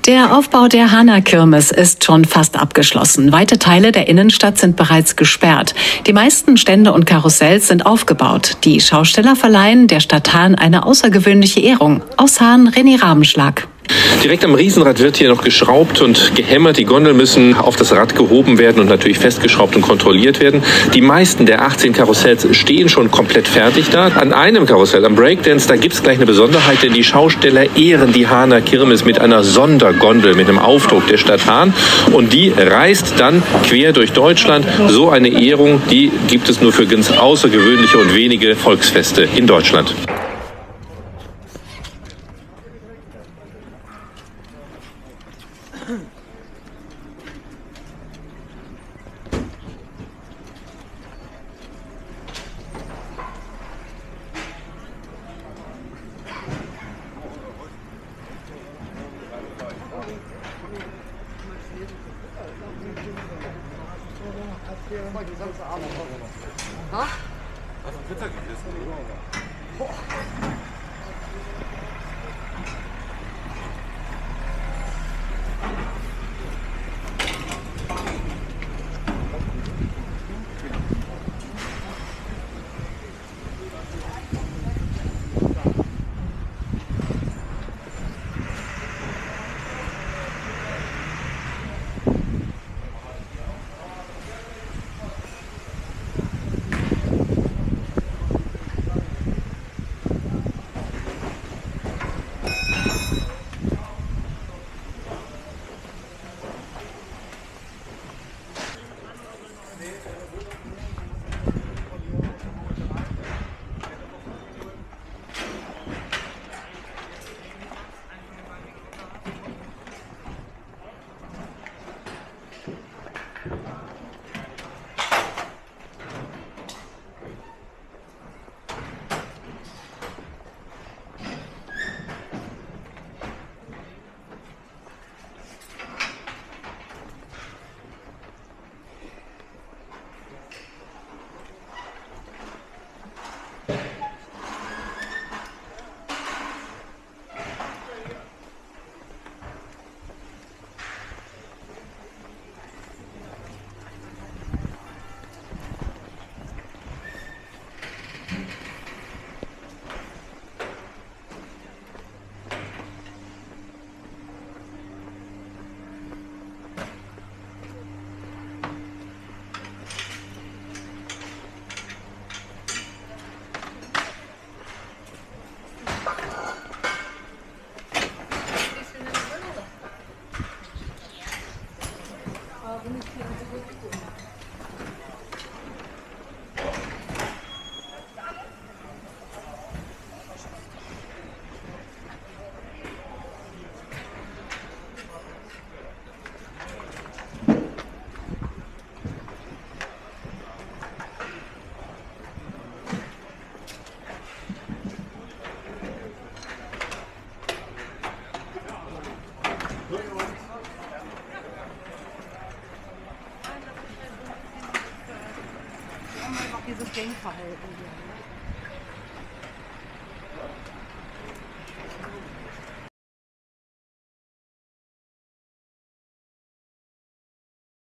Der Aufbau der Hana-Kirmes ist schon fast abgeschlossen. Weite Teile der Innenstadt sind bereits gesperrt. Die meisten Stände und Karussells sind aufgebaut. Die Schausteller verleihen der Stadt Hahn eine außergewöhnliche Ehrung. Aus Hahn, René Rabenschlag. Direkt am Riesenrad wird hier noch geschraubt und gehämmert. Die Gondeln müssen auf das Rad gehoben werden und natürlich festgeschraubt und kontrolliert werden. Die meisten der 18 Karussells stehen schon komplett fertig da. An einem Karussell, am Breakdance, da gibt es gleich eine Besonderheit, denn die Schausteller ehren die Hahner Kirmes mit einer Sondergondel, mit einem Aufdruck der Stadt Hahn. Und die reist dann quer durch Deutschland. So eine Ehrung, die gibt es nur für ganz außergewöhnliche und wenige Volksfeste in Deutschland. Dieses Denkverhalten hier.